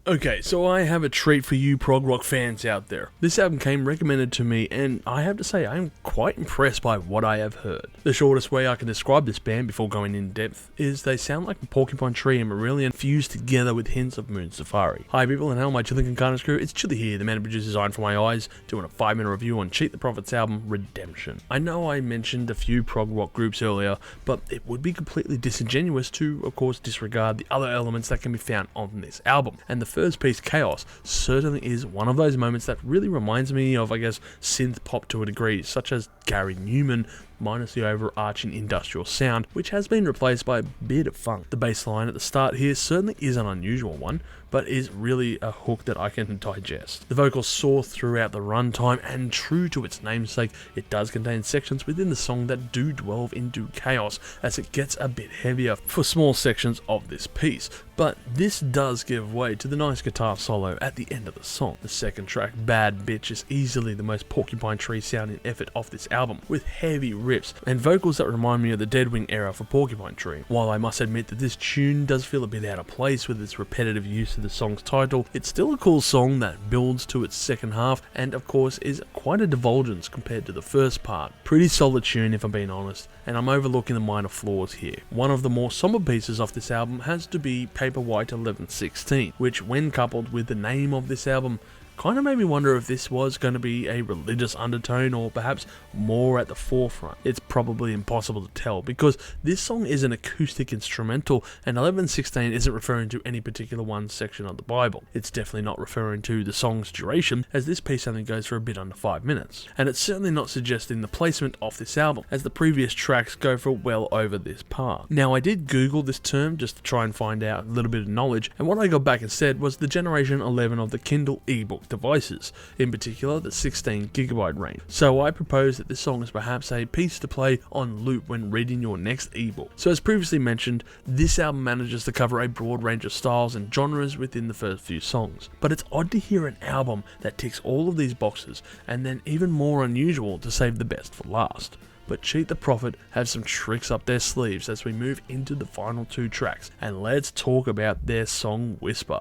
Okay, so I have a treat for you prog rock fans out there. This album came recommended to me, and I have to say I am quite impressed by what I have heard. The shortest way I can describe this band before going in depth is they sound like Porcupine Tree and Marillion fused together with hints of Moon Safari. Hi people, and hello my Chili Con Carnage crew, it's Chili here, the man who produces Iron for My Eyes, doing a 5-minute review on Cheat the Prophet's album, Redemption. I know I mentioned a few prog rock groups earlier, but it would be completely disingenuous to, of course, disregard the other elements that can be found on this album. And the first piece, Chaos, certainly is one of those moments that really reminds me of, I guess, synth pop to a degree, such as Gary Newman, minus the overarching industrial sound, which has been replaced by a bit of funk. The bass line at the start here certainly is an unusual one, but is really a hook that I can digest. The vocals soar throughout the runtime, and true to its namesake, it does contain sections within the song that do delve into chaos as it gets a bit heavier for small sections of this piece. But this does give way to the nice guitar solo at the end of the song. The second track, Bad Bitch, is easily the most Porcupine Tree sounding effort off this album, with heavy riffs and vocals that remind me of the Deadwing era for Porcupine Tree. While I must admit that this tune does feel a bit out of place with its repetitive use of the song's title, it's still a cool song that builds to its second half and of course is quite a divulgence compared to the first part. Pretty solid tune if I'm being honest, and I'm overlooking the minor flaws here. One of the more somber pieces off this album has to be Paperwhite 1116, which when coupled with the name of this album kind of made me wonder if this was going to be a religious undertone or perhaps more at the forefront. It's probably impossible to tell because this song is an acoustic instrumental and 1116 isn't referring to any particular one section of the Bible. It's definitely not referring to the song's duration, as this piece only goes for a bit under 5 minutes. And it's certainly not suggesting the placement of this album, as the previous tracks go for well over this part. Now I did Google this term just to try and find out a little bit of knowledge, and what I got back instead was the generation 11 of the Kindle ebook devices, in particular the 16GB range. So I propose that this song is perhaps a piece to play on loop when reading your next ebook. So as previously mentioned, this album manages to cover a broad range of styles and genres within the first few songs. But it's odd to hear an album that ticks all of these boxes, and then even more unusual to save the best for last. But Cheat the Prophet have some tricks up their sleeves as we move into the final 2 tracks, and let's talk about their song Whisper.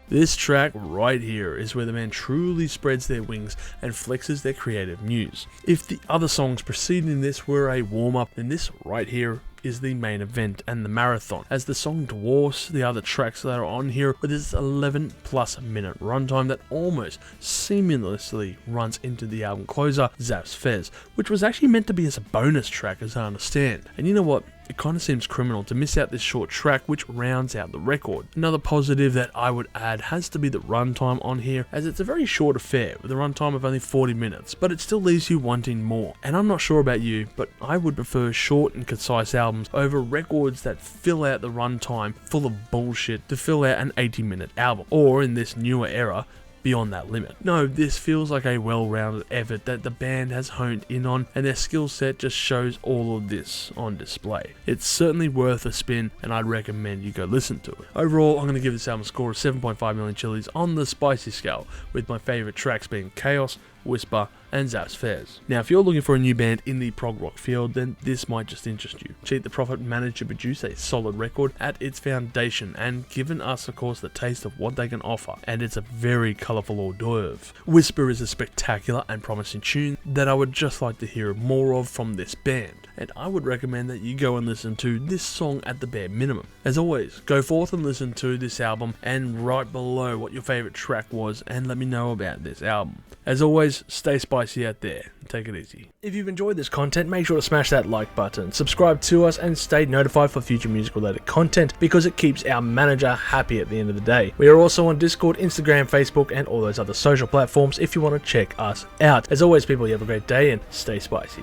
This track right here is where the band truly spreads their wings and flexes their creative muse. If the other songs preceding this were a warm-up, then this right here is the main event and the marathon, as the song dwarfs the other tracks that are on here with its 11+ minute runtime that almost seamlessly runs into the album closer, Zap's Fez, which was actually meant to be as a bonus track as I understand. And you know what? It kind of seems criminal to miss out this short track which rounds out the record. Another positive that I would add has to be the runtime on here, as it's a very short affair with a runtime of only 40 minutes, but it still leaves you wanting more. And I'm not sure about you, but I would prefer short and concise albums over records that fill out the runtime full of bullshit to fill out an 80-minute album, or in this newer era, beyond that limit. No, this feels like a well-rounded effort that the band has honed in on, and their skill set just shows all of this on display. It's certainly worth a spin, and I'd recommend you go listen to it. Overall, I'm going to give this album a score of 7.5 million chilies on the spicy scale, with my favourite tracks being Chaos, Whisper, and Zap's Fez. Now, if you're looking for a new band in the prog rock field, then this might just interest you. Cheat the Prophet managed to produce a solid record at its foundation and given us, of course, the taste of what they can offer, and it's a very colourful hors d'oeuvre. Whisper is a spectacular and promising tune that I would just like to hear more of from this band, and I would recommend that you go and listen to this song at the bare minimum. As always, go forth and listen to this album and write below what your favourite track was and let me know about this album. As always, stay spicy out there. Take it easy. If you've enjoyed this content, make sure to smash that like button, subscribe to us, and stay notified for future music related content because it keeps our manager happy at the end of the day. We are also on Discord, Instagram, Facebook, and all those other social platforms if you want to check us out. As always, people, you have a great day and stay spicy.